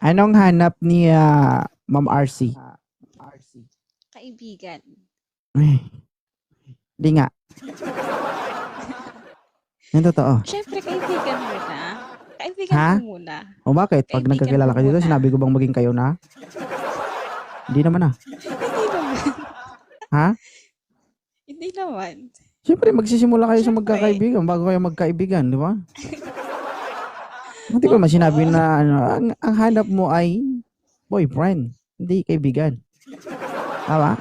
Anong hanap ni Ma'am RC? Kaibigan. Ay, di nga. Yung totoo. Siyempre, kaibigan muna. Kaibigan Ha? po muna. O bakit? Pag Kaibigan nagkakilala po ka dito, muna. sinabi ko bang maging kayo na? Hindi naman ah. Hindi naman. Ha? Hindi naman. Siyempre, magsisimula kayo sa Siyempre. magkakaibigan bago kayo magkaibigan, di ba? Hindi ko naman sinabi na ang hanap mo ay boyfriend, hindi kaibigan. Tama?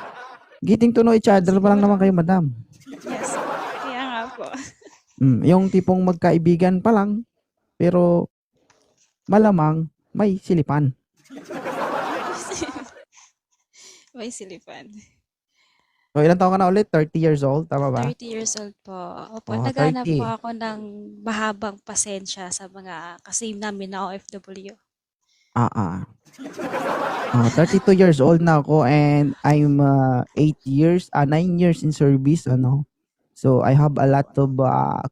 Getting to know each other pa lang naman kayo, madam. Yes. Kaya nga po. Yung tipong magkaibigan pa lang, pero malamang may silipan. May silipan. So, ilang taon ka na ulit? 30 years old, tama ba? 30 years old po. Opo, Oh, naghanap 30. po ako ng mahabang pasensya sa mga kasame namin na OFW. Ah. 32 years old na ako and I'm 9 years in service, ano. So, I have a lot of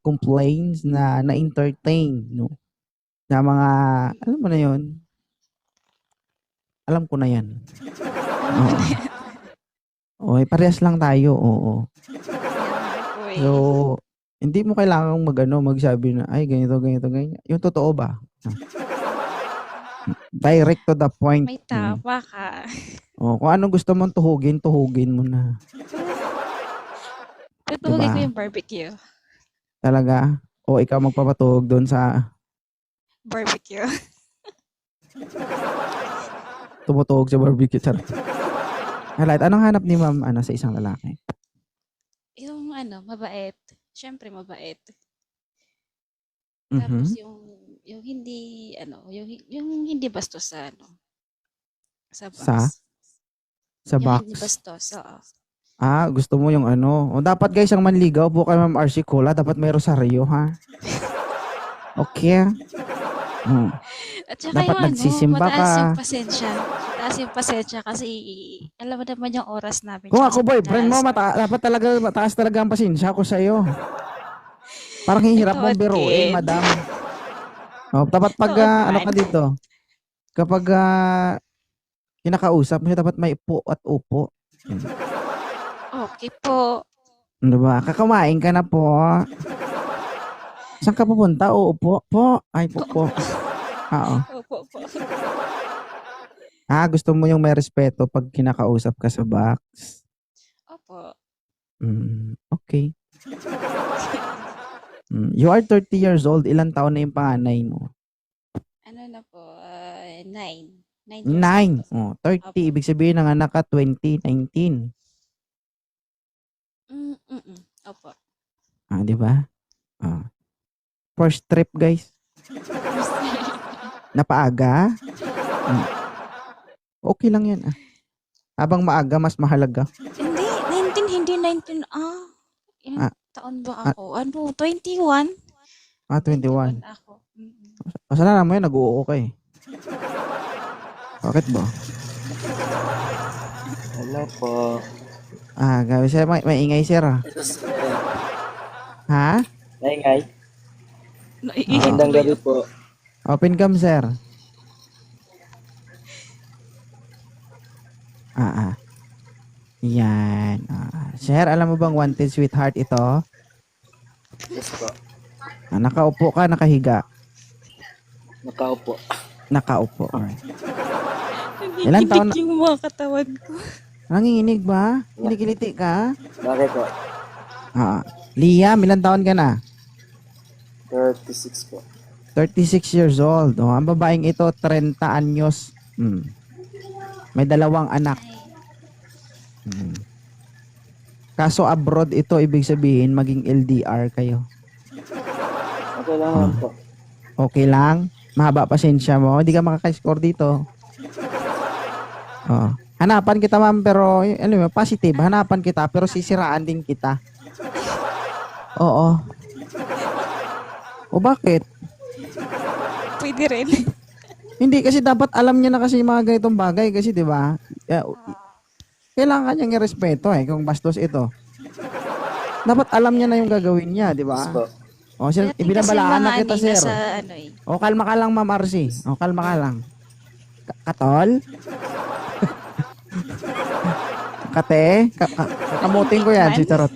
complaints na na-entertain, no? Na mga, alam mo na yun? Alam ko na yan. Oo. Okay, parehas lang tayo, oo. So, hindi mo kailangang magsabi na, ay, ganito, ganyan. Yung totoo ba? Direct to the point. May tama ka. Kung ano gusto mong tuhugin mo na. Tutugin Diba? ko yung barbecue. Talaga? O ikaw magpapatuhog doon sa Barbecue. tumutuhog sa barbecue. Charot. Alright, anong hanap ni ma'am sa isang lalaki? Yung mabait. Siyempre mabait. Mhm. Tapos yung hindi yung hindi bastos sa sa box. Sa Yung box. hindi bastos, oo. Gusto mo yung O, dapat guys, ang manligaw po kay Ma'am RC Cola, dapat may rosaryo, ha? Okay? At saka Dapat yung nagsisimba mataas ka. yung pasensya. Mataas yung pasensya kasi alam mo naman yung oras namin. Kung tsaka ako sa boyfriend mo, pagka-alas. dapat talaga mataas talaga ang pasensya ko sa'yo. Parang hirap Ito, mong biruin, kid. madam. Dapat pag Tood ano man. ka dito, kapag kinakausap mo siya, dapat may po at upo. Okay po. Diba? Kakamain ka na po. Saan ka pupunta? O, upo po. Ay, po. Oo. Opo po. Gusto mo yung may respeto pag kinakausap ka sa box. Opo. Okay. You are 30 years old. Ilang taon na yung panganay mo? Ano na po? 9. 9 years 9. old. 30. Opo. Ibig sabihin ng anak ka 2019. Opo. Di ba? First trip, guys. Napaaga? Okay lang yan. Habang maaga, mas mahalaga. Hindi 19. Ilang taon ba ako? 21? 21. Ako. Kasalanan mo yan, nag-uoko ka eh. Bakit ba? Hello po. Gabi sir, may ingay sir ah. Ha? Naingay. Naiiyak Magandang gabi po. Open cam sir. Yan. Sir, alam mo bang wanted sweetheart ito? Yes po. Nakaupo ka, nakahiga? Nakaupo. Nakaupo. Alright. Ilan taon na? yung mga katawan ko. Nanginginig ba? Kinikiliti ka? Bakit po? Liam, ilan taon ka na? 36 po. 36 years old. Ang babaeng ito, 30 anyos. May 2 anak. Kaso abroad ito, ibig sabihin, maging LDR kayo. Okay lang naman po. Okay lang? Mahaba pasensya mo. Hindi ka makaka-score dito. Hanapan kita ma'am, pero alam mo, positive. Hanapan kita, pero sisiraan din kita. Oo. O bakit? Pwede rin. Hindi, kasi dapat alam niya na kasi yung mga ganitong bagay. Kasi di ba? Kailangan niyang irespeto kung bastos ito. Dapat alam niya na yung gagawin niya, di ba? Yes po. Ibinabalaan na kita, sir. Sa Kalma ka lang, Ma'am RC. Kalma ka lang. Katol? Kate? Kakamutin ko yan, si Charot.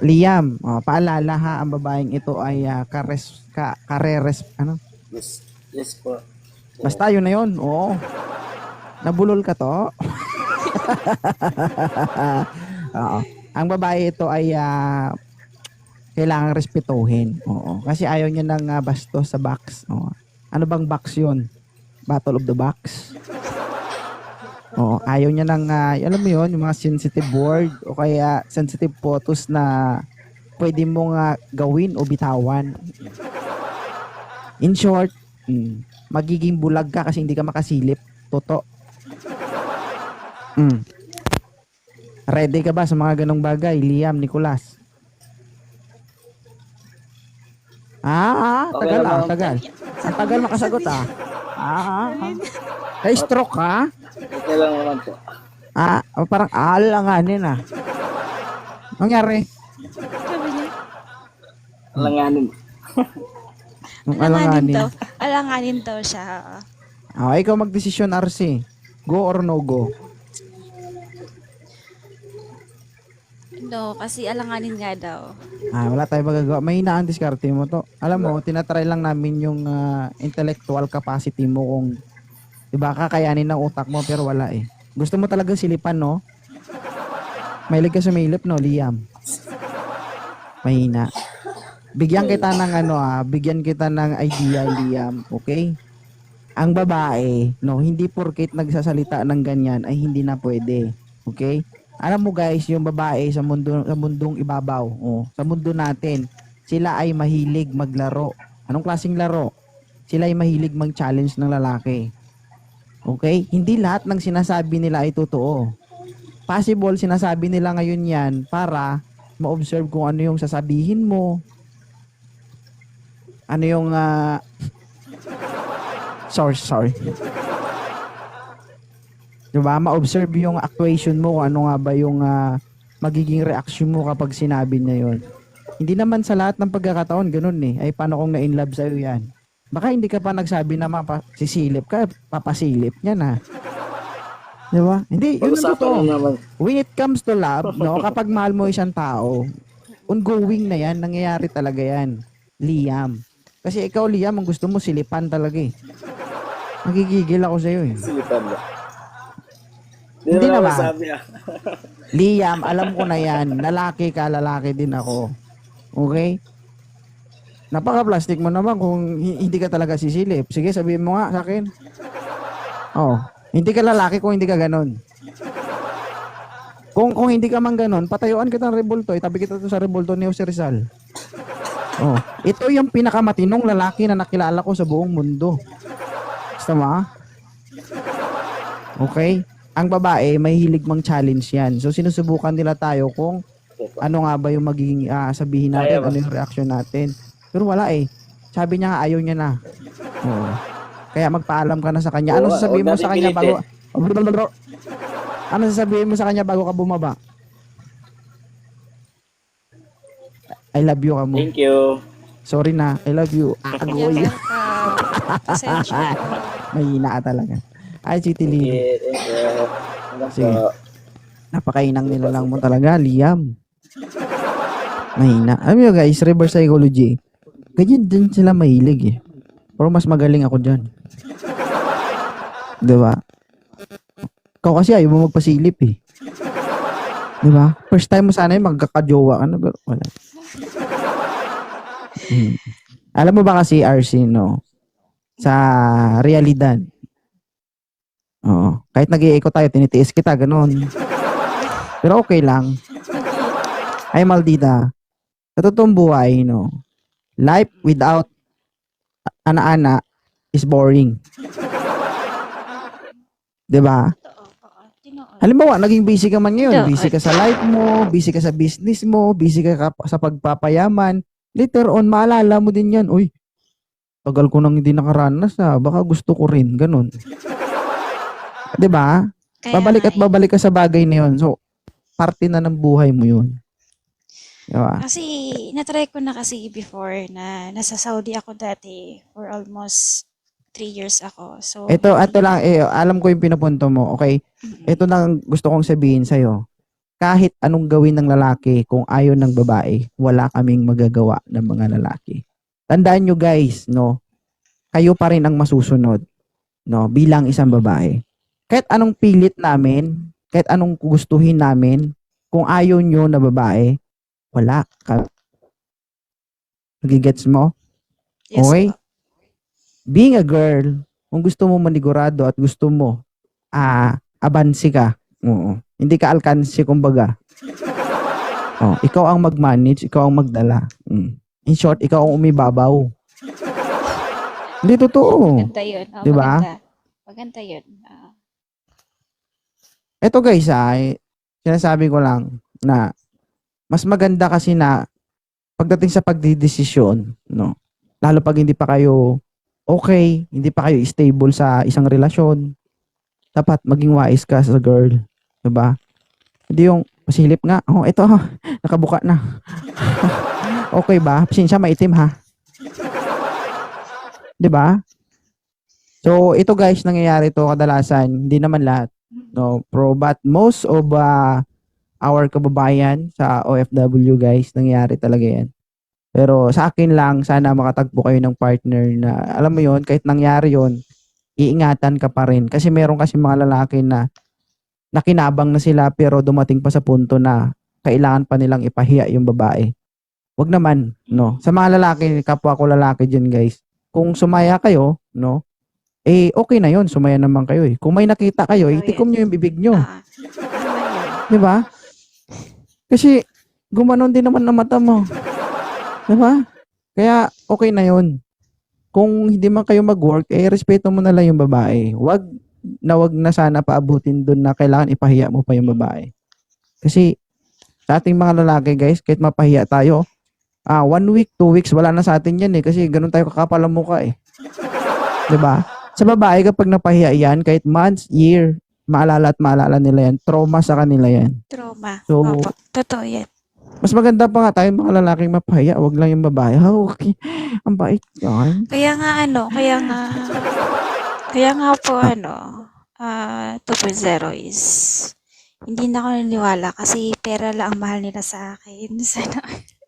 Liam, paalala ha, ang babaeng ito ay ano? Yes. Yes po. Basta yun na yun, oo. Nabulol ka to? Oo. Ang babae ito ay kailangang respetuhin. Oo. Kasi ayaw niya ng bastos sa box. Oo. Ano bang box yun? Battle of the Box? Oo. Ayaw niya ng, alam mo yun, yung mga sensitive word o kaya sensitive photos na pwede mong gawin o bitawan. In short, magiging bulag ka kasi hindi ka makasilip. Toto. Ready ka ba sa mga ganong bagay, Liam, Nicolas? Okay Tagal naman. tagal. Ang tagal makasagot Na-stroke ka? Okay lang naman po. Parang alanganin Nangyari? Sabi niya, Alanganin. alanganin daw siya. Ikaw magdesisyon, RC. Go or no go? No, kasi alanganin nga daw. Wala tayong magagawa. Mahina ang diskarte mo to. Alam mo, tinatry lang namin yung intellectual capacity mo kung diba kakayanin ng utak mo pero wala eh. Gusto mo talaga silipan, no? Mahilig ka sumilip, no, Liam? Mahina. Bigyan kita ng bigyan kita ng idea, Liam, okay? Ang babae, no, hindi porket nagsasalita ng ganyan ay hindi na pwede. Okay? Alam mo guys, yung babae sa mundong ibabaw, sa mundo natin, sila ay mahilig maglaro. Anong klaseng laro? Sila ay mahilig mag-challenge ng lalaki. Okay? Hindi lahat ng sinasabi nila ay totoo. Possible sinasabi nila ngayon yan para ma-observe kung ano yung sasabihin mo. Ano yung sorry. Diba? Ma-observe yung actuation mo kung ano nga ba yung magiging reaction mo kapag sinabi niya yun. Hindi naman sa lahat ng pagkakataon ganun eh. Ay paano kung na-inlove sa'yo yan? Baka hindi ka pa nagsabi na sisilip ka, papasilip niya na. Diba? Hindi, yun ang totoo. When it comes to love, no, kapag mahal mo isang tao, ongoing na yan, nangyayari talaga yan. Liam. Kasi ikaw, Liam, ang gusto mo silipan talaga eh. Nagigigil ako sa'yo eh. Silipan ba? Hindi naman naman. masabi Liam, alam ko na yan. Lalaki ka, lalaki din ako. Okay? Napaka-plastic mo naman kung hindi ka talaga sisilip. Sige, sabihin mo nga sa akin. Hindi ka lalaki kung hindi ka ganon. Kung hindi ka man ganon, patayuan kita ng rebulto. Itabi kita sa rebulto ni Jose Rizal. Ito yung pinakamatinong lalaki na nakilala ko sa buong mundo. Basta ma? Okay? Ang babae, may hilig mang challenge yan. So, sinusubukan nila tayo kung ano nga ba yung magiging sabihin natin, ano yung reaction natin. Pero wala eh. Sabi niya nga, ayaw niya na. Kaya magpaalam ka na sa kanya. Ano sasabihin mo sa kanya bago... Ano sasabihin mo sa kanya bago ka bumaba? I love you ka mo. Thank you. Sorry na, I love you. Agoy. Pasensya. Mahina ka talaga. Ay, Chiti Lily. Sige. Napakainang nilalang mo talaga, Liam. Mahina. Alam mo guys, reverse psychology. Ganyan din sila mahilig eh. Pero mas magaling ako dyan. Diba? Ikaw kasi ayaw mo magpasilip eh. Diba? First time mo sana yung magkakajowa ka na. Pero wala. Alam mo ba kasi, RC, no? Sa realidad. Kahit nag-iikot tayo, tinitiis kita, ganun. Pero okay lang. Ay, maldita. Sa totoong buhay, no? Life without ana-ana is boring. Diba? Halimbawa, naging busy ka man ngayon. Busy ka sa life mo, busy ka sa business mo, busy ka sa pagpapayaman. Later on, maalala mo din yan. Uy, tagal ko nang hindi nakaranas baka gusto ko rin. Ganun. Diba? Babalik at babalik ka sa bagay na yun. So, parte na ng buhay mo yun. Diba? Kasi, natry ko na kasi before na nasa Saudi ako dati for almost 3 years ako. So, Ito hindi. lang, alam ko yung pinupunto mo, okay? Mm. Ito lang gusto kong sabihin sa'yo. Kahit anong gawin ng lalaki, kung ayaw ng babae, wala kaming magagawa ng mga lalaki. Tandaan nyo guys, no? Kayo pa rin ang masusunod, no? Bilang isang babae. Kahit anong pilit namin, kahit anong gustuhin namin, kung ayaw nyo na babae, wala ka. Nagigets mo? Yes Okay? po. Being a girl, kung gusto mo manigurado at gusto mo, abansi ka. Oo. Hindi ka alkansi, kumbaga. Oh, ikaw ang mag-manage, ikaw ang magdala. In short, ikaw ang umibabaw. Hindi totoo. Maganda yun. Oh, Di ba? maganda. Maganda yun. Ito guys, sinasabi ko lang na mas maganda kasi na pagdating sa pagdidesisyon, no? Lalo pag hindi pa kayo okay, hindi pa kayo stable sa isang relasyon, dapat maging wise ka sa girl. Diba? Hindi yung pasilip nga, oh, ito, nakabuka na. Okay ba? Pasensya, maitim ha. Diba? So, ito guys, nangyayari to kadalasan, hindi naman lahat. No, but most of our kababayan sa OFW guys, nangyayari talaga yan. Pero sa akin lang, sana makatagpo kayo ng partner na, alam mo yon, kahit nangyari yon, iingatan ka pa rin. Kasi meron kasi mga lalaki na nakinabang na sila pero dumating pa sa punto na kailangan pa nilang ipahiya yung babae. Wag naman, no? Sa mga lalaki, kapwa ko lalaki dyan guys, kung sumaya kayo, no? Okay na yon, sumaya naman kayo eh. Kung may nakita kayo, itikom nyo yung bibig nyo. Di ba? Kasi gumanon din naman na mata mo. Di ba? Kaya okay na yon. Kung hindi man kayo mag-work, respeto mo na lang yung babae. Wag na sana paabutin doon na kailangan ipahiya mo pa yung babae. Kasi sa ating mga lalaki guys, kahit mapahiya tayo, 1 week, 2 weeks, wala na sa atin yan eh. Kasi ganun tayo kakapal ang mukha eh. Di ba? Sa babae, kapag napahiya yan, kahit months, year, maalala at maalala nila yan. Trauma sa kanila yan. Trauma. So, Opo. Totoo yan. mas maganda pa nga tayo mga lalaking mapahiya. Wag lang yung babae. Okay. Ang bait yan. Kaya nga po 2.0 is hindi na ako naniniwala kasi pera lang ang mahal nila sa akin. Sana.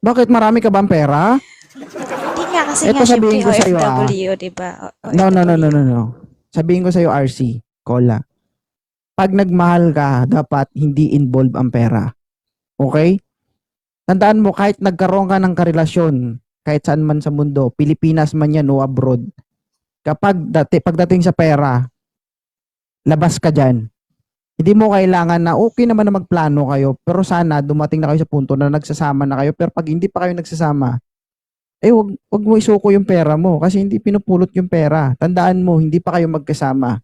Bakit marami ka bang pera? Hindi nga kasi Ito nga syempre sabihin ko sa'yo, OFW, di ba? No. Sabihin ko sa'yo, RC, Cola. Pag nagmahal ka, dapat hindi involve ang pera. Okay? Tandaan mo, kahit nagkaroon ka ng karelasyon, kahit saan man sa mundo, Pilipinas man yan o abroad, pagdating sa pera, labas ka dyan. Hindi mo kailangan na okay naman na magplano kayo, pero sana dumating na kayo sa punto na nagsasama na kayo, pero pag hindi pa kayo nagsasama, wag mo isuko yung pera mo kasi hindi pinupulot yung pera. Tandaan mo, hindi pa kayo magkasama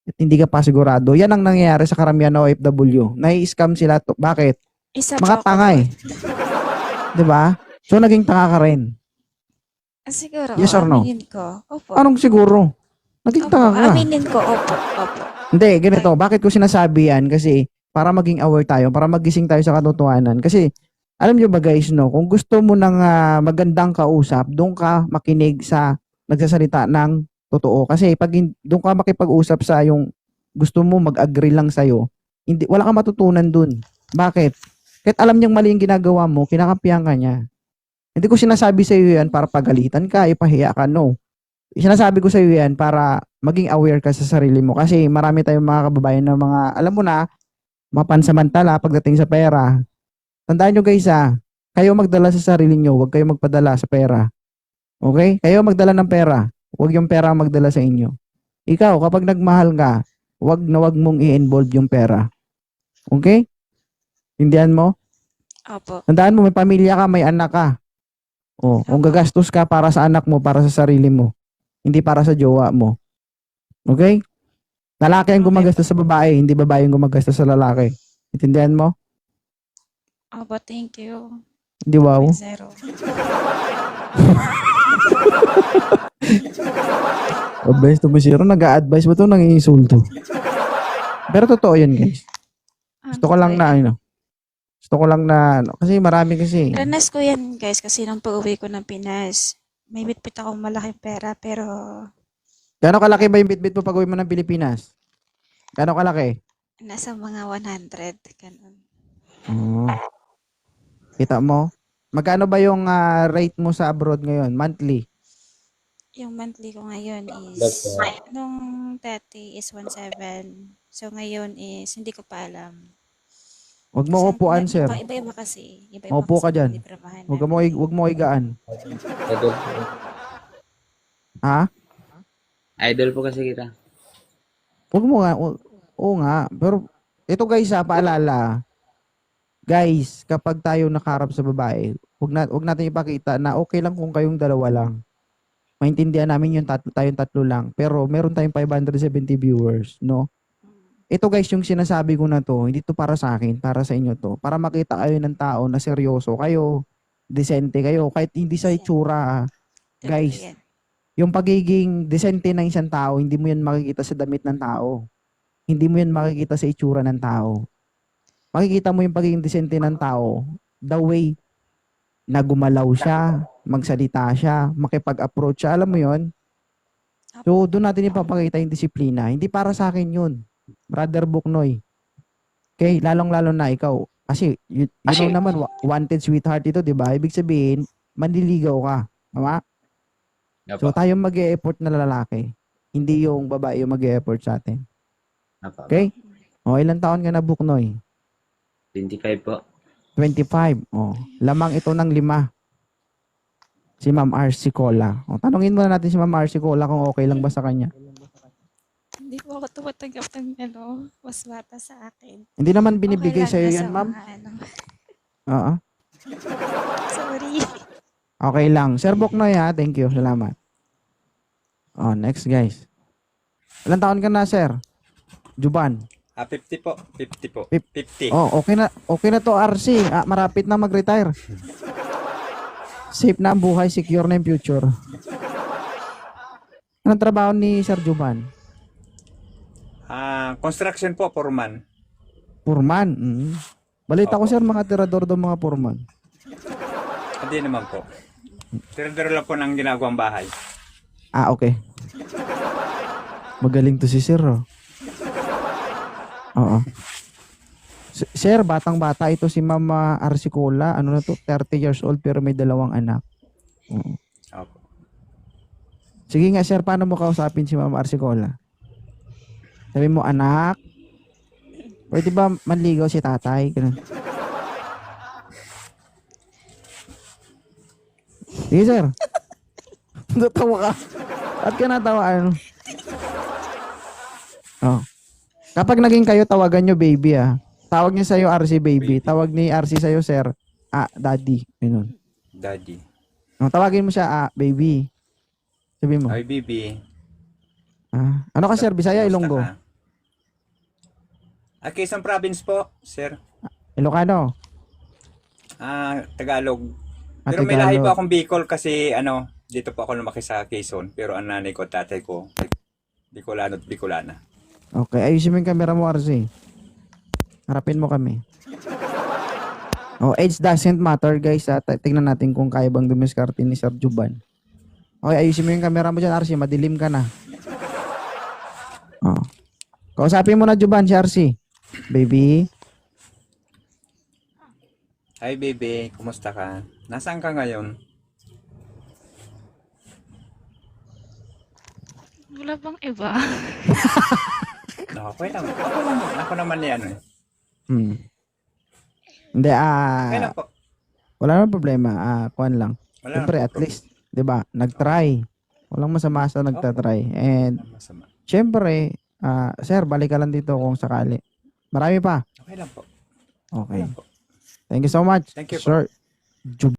at hindi ka pa sigurado. Yan ang nangyayari sa karamihan na OFW. Nai-scam sila. Bakit? Isa Mga pa tanga eh. Diba? So, naging tanga ka rin. siguro, Yes or no? aminin ko. Opo. Anong siguro? Naging Opo, tanga ka. aminin ko. Opo. Hindi, ganito. Bakit ko sinasabi yan? Kasi para maging aware tayo, para magising tayo sa katotohanan. Kasi alam nyo ba guys, no? Kung gusto mo ng magandang kausap, doon ka makinig sa nagsasalita ng totoo. Kasi pag doon ka makipag-usap sa yung gusto mo mag-agree lang sa'yo, wala kang matutunan doon. Bakit? Kahit alam niyang mali yung ginagawa mo, kinakampihan ka niya. Hindi ko sinasabi sa iyo yan para pagalitan ka, ipahiya ka, no. Sinasabi ko sa iyo yan para maging aware ka sa sarili mo. Kasi marami tayong mga kababayan na mga, alam mo na, mapansamantala pagdating sa pera. Tandaan nyo guys kayo magdala sa sarili nyo, huwag kayo magpadala sa pera. Okay? Kayo magdala ng pera, huwag yung pera magdala sa inyo. Ikaw, kapag nagmahal ka, huwag mong i-involve yung pera. Okay? Tindihan mo? Opo. Tandaan mo, may pamilya ka, may anak ka. Kung gagastos ka para sa anak mo, para sa sarili mo, hindi para sa jowa mo. Okay? Lalaki ang gumagastos sa babae, hindi babae ang gumagastos sa lalaki. Intindihan mo? Opo, thank you. Di wow? 2.0. Advice to Busiro, nag-a-advise ba ito? Nangingisulto. Pero totoo yan guys. Gusto ko lang na Gusto ko lang na, kasi marami kasi. Ranas ko yan, guys, kasi nung pag-uwi ko ng Pinas, may bitbit akong malaking pera, pero Gano'ng kalaki ba yung bitbit mo pag uwi mo ng Pilipinas? Gano'ng kalaki? nasa mga 100, ganun. Oo. Kita mo? Magkano ba yung rate mo sa abroad ngayon? Monthly? Yung monthly ko ngayon That's is, right. nung dati is 1.7. So, ngayon is, hindi ko pa alam. Huwag mo upuan, sir. Iba-iba kasi. Iba-iba Maupo ka kasi dyan. pinipramahan Huwag mo, namin. huwag mo higaan. Idol po. Ha? Idol po kasi kita. Huwag mo nga. Oo nga. Pero, ito guys paalala. Guys, kapag tayo nakaharap sa babae, huwag natin ipakita na okay lang kung kayong dalawa lang. Maintindihan namin yung tayong tatlo lang. Pero meron tayong 570 viewers, no? Ito guys, yung sinasabi ko na to, hindi to para sa akin, para sa inyo to. Para makita kayo ng tao na seryoso kayo, decente kayo, kahit hindi sa itsura. Totoo Guys, yan. yung pagiging decente ng isang tao, hindi mo yan makikita sa damit ng tao. Hindi mo yan makikita sa itsura ng tao. Makikita mo yung pagiging decente ng tao, the way na gumalaw siya, magsalita siya, makipag-approach siya, alam mo yon. So, doon natin ipapakita yung disiplina. Hindi para sa akin yun, Brother Buknoy. Okay, lalong-lalo na ikaw. Kasi, you know naman, wanted sweetheart ito, di ba? Ibig sabihin, manliligaw ka. Tama? So, Apo. tayong mag-e-effort na lalaki. Hindi yung babae yung mag-e-effort sa atin. Apo. Okay? O, ilang taon ka na, Buknoy? 25 po. 25. Oh, lamang ito ng 5. Si Ma'am RC Cola. O, tanungin muna natin si Ma'am RC Cola kung okay lang ba sa kanya. Hindi po ako tumatanggap ng mas bata sa akin. Hindi naman Okay binibigay lang sa'yo na yan, sa ma'am. mga Oo. Sorry. Okay lang. Sir Buknoy ha. Thank you. Salamat. Oh, next guys. Ilang taon ka na, sir? Juban. 50 po. 50 po. Fif- 50. Oh, okay na. Okay na to, RC. Marapit na mag-retire. Safe na ang buhay. Secure na yung future. Anong trabaho ni Sir Juban? Construction po, foreman. Purman. Balita ko, Opo. sir, mga tirador daw mga purman. Hindi naman po. Tira-tira lang po ng ginagawang bahay. Okay. Magaling to si Sir, oh. Oo. Sir, batang-bata ito si Mama Arsicola. Ano na to? 30 years old pero may 2 anak. Oo. Opo. Sige nga, sir, paano mo kausapin si Mama Arsicola? Sabi mo, anak, pwede ba manligaw si tatay? Ganun. Sige, sir. Natawa ka. At ka natawa, ano? Oh. Kapag naging kayo, tawagan nyo baby, ah. Tawag niya sa'yo RC baby. Tawag ni RC sa'yo, sir. Daddy. Ganun. Daddy. Oh, tawagin mo siya, baby. Sabi mo. Ay, bibi. Ano ka, sir? Bisaya, Ilonggo? Quezon Province po, sir. Ilocano? Tagalog. Ah, Pero may lahi Tagalog. po akong Bicol kasi dito po ako lumaki sa Quezon. Pero ang nanay ko, tatay ko, Bicolano at Bicolana. Okay, ayusin mo yung camera mo, RC. Harapin mo kami. Oh, age doesn't matter, guys. Tingnan natin kung kaya bang dumiskarte ni Sir Juban. Okay, ayusin mo yung camera mo dyan, RC. Madilim ka na. Oh. Kausapin mo na, Juban, si RC. Baby. Hi, baby. Kumusta ka? Nasaan ka ngayon? Wala bang iba? Okay lang. Okay lang. Ako naman ni ano eh. Hindi, Okay lang po. wala namang problema. Kuhan lang. Wala Siyempre, nang at least, di ba, nag-try. Walang masama sa nagtatry. And, Masama. siyempre, sir, balik ka lang dito kung sakali. Marami pa. Okay lang po. Okay. Thank you so much, Thank you po. Sir Juban.